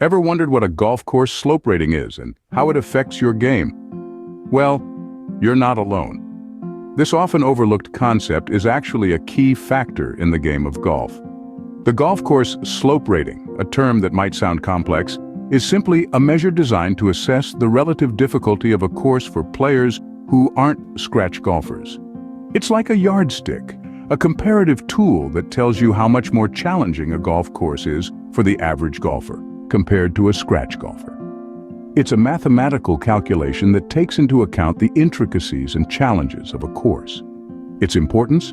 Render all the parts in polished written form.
Ever wondered what a golf course slope rating is and how it affects your game? Well, you're not alone. This often overlooked concept is actually a key factor in the game of golf. The golf course slope rating, a term that might sound complex, is simply a measure designed to assess the relative difficulty of a course for players who aren't scratch golfers. It's like a yardstick, a comparative tool that tells you how much more challenging a golf course is for the average golfer compared to a scratch golfer. It's a mathematical calculation that takes into account the intricacies and challenges of a course. Its importance?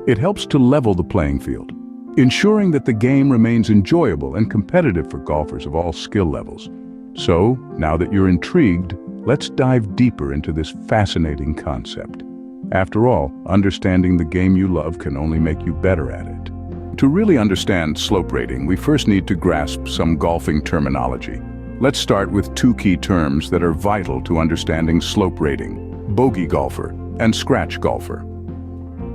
It helps to level the playing field, ensuring that the game remains enjoyable and competitive for golfers of all skill levels. So, now that you're intrigued, let's dive deeper into this fascinating concept. After all, understanding the game you love can only make you better at it. To really understand slope rating, we first need to grasp some golfing terminology. Let's start with two key terms that are vital to understanding slope rating: bogey golfer and scratch golfer.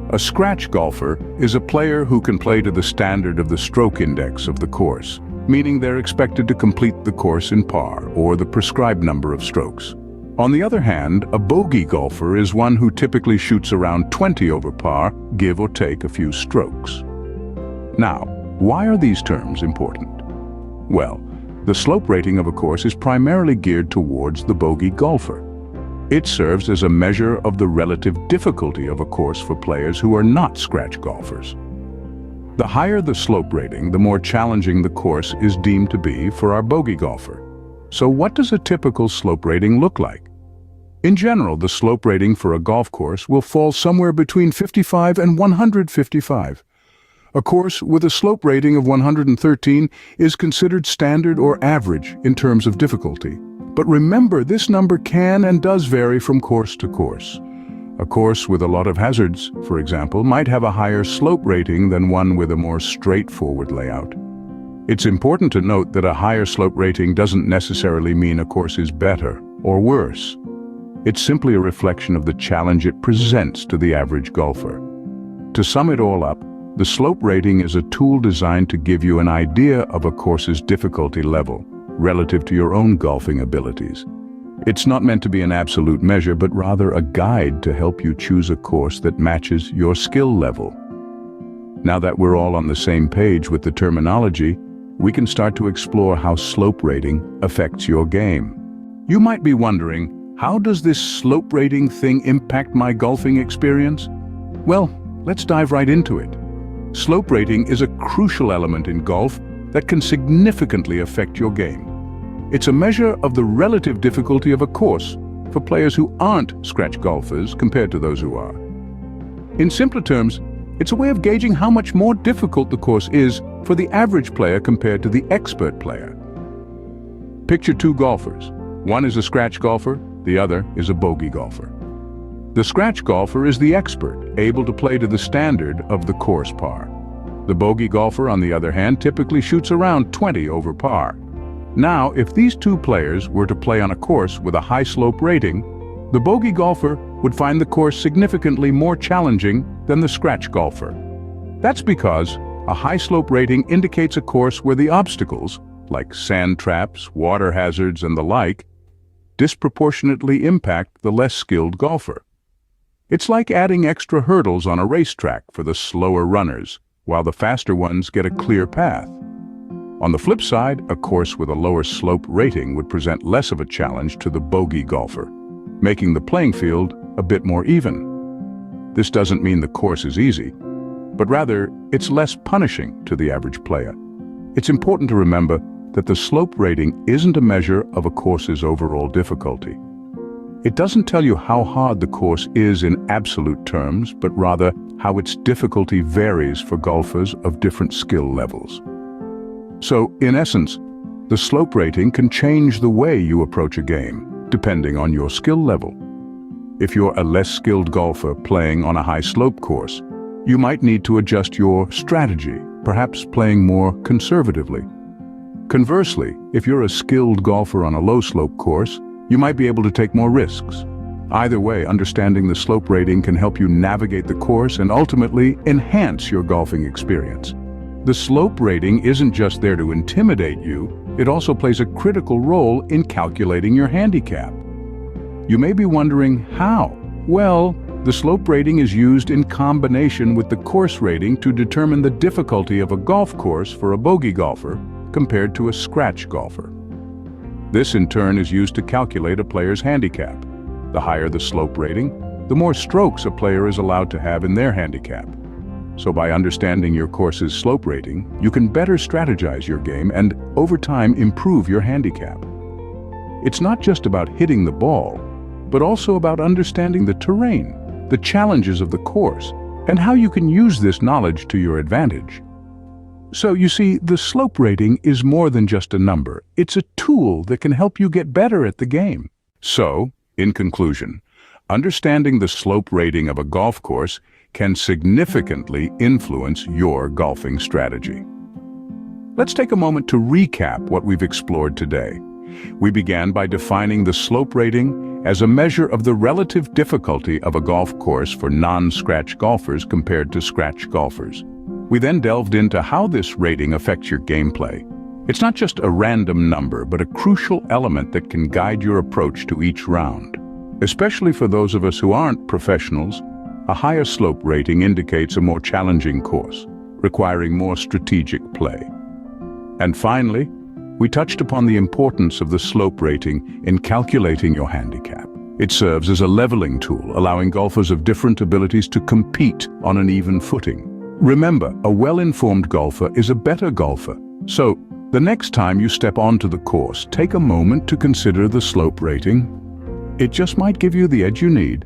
A scratch golfer is a player who can play to the standard of the stroke index of the course, meaning they're expected to complete the course in par or the prescribed number of strokes. On the other hand, a bogey golfer is one who typically shoots around 20 over par, give or take a few strokes. Now, why are these terms important? Well, the slope rating of a course is primarily geared towards the bogey golfer. It serves as a measure of the relative difficulty of a course for players who are not scratch golfers. The higher the slope rating, the more challenging the course is deemed to be for our bogey golfer. So what does a typical slope rating look like? In general, the slope rating for a golf course will fall somewhere between 55 and 155. A course with a slope rating of 113 is considered standard or average in terms of difficulty. But remember, this number can and does vary from course to course. A course with a lot of hazards, for example, might have a higher slope rating than one with a more straightforward layout. It's important to note that a higher slope rating doesn't necessarily mean a course is better or worse. It's simply a reflection of the challenge it presents to the average golfer. To sum it all up, the slope rating is a tool designed to give you an idea of a course's difficulty level relative to your own golfing abilities. It's not meant to be an absolute measure, but rather a guide to help you choose a course that matches your skill level. Now that we're all on the same page with the terminology, we can start to explore how slope rating affects your game. You might be wondering, how does this slope rating thing impact my golfing experience? Well, let's dive right into it. Slope rating is a crucial element in golf that can significantly affect your game. It's a measure of the relative difficulty of a course for players who aren't scratch golfers compared to those who are. In simpler terms, it's a way of gauging how much more difficult the course is for the average player compared to the expert player. Picture two golfers. One is a scratch golfer, the other is a bogey golfer. The scratch golfer is the expert, able to play to the standard of the course par. The bogey golfer, on the other hand, typically shoots around 20 over par. Now, if these two players were to play on a course with a high slope rating, the bogey golfer would find the course significantly more challenging than the scratch golfer. That's because a high slope rating indicates a course where the obstacles, like sand traps, water hazards, and the like, disproportionately impact the less skilled golfer. It's like adding extra hurdles on a racetrack for the slower runners, while the faster ones get a clear path. On the flip side, a course with a lower slope rating would present less of a challenge to the bogey golfer, making the playing field a bit more even. This doesn't mean the course is easy, but rather it's less punishing to the average player. It's important to remember that the slope rating isn't a measure of a course's overall difficulty. It doesn't tell you how hard the course is in absolute terms, but rather how its difficulty varies for golfers of different skill levels. So, in essence, the slope rating can change the way you approach a game, depending on your skill level. If you're a less skilled golfer playing on a high slope course, you might need to adjust your strategy, perhaps playing more conservatively. Conversely, if you're a skilled golfer on a low slope course, you might be able to take more risks. Either way, understanding the slope rating can help you navigate the course and ultimately enhance your golfing experience. The slope rating isn't just there to intimidate you, It also plays a critical role in calculating your handicap. You may be wondering how? Well, the slope rating is used in combination with the course rating to determine the difficulty of a golf course for a bogey golfer compared to a scratch golfer. This in turn is used to calculate a player's handicap. The higher the slope rating, the more strokes a player is allowed to have in their handicap. So by understanding your course's slope rating, you can better strategize your game and, over time, improve your handicap. It's not just about hitting the ball, but also about understanding the terrain, the challenges of the course, and how you can use this knowledge to your advantage. So you see, the slope rating is more than just a number. It's a tool that can help you get better at the game. So, in conclusion, understanding the slope rating of a golf course can significantly influence your golfing strategy. Let's take a moment to recap what we've explored today. We began by defining the slope rating as a measure of the relative difficulty of a golf course for non-scratch golfers compared to scratch golfers. We then delved into how this rating affects your gameplay. It's not just a random number, but a crucial element that can guide your approach to each round. Especially for those of us who aren't professionals, a higher slope rating indicates a more challenging course, requiring more strategic play. And finally, we touched upon the importance of the slope rating in calculating your handicap. It serves as a leveling tool, allowing golfers of different abilities to compete on an even footing. Remember, a well-informed golfer is a better golfer. So, the next time you step onto the course, take a moment to consider the slope rating. It just might give you the edge you need.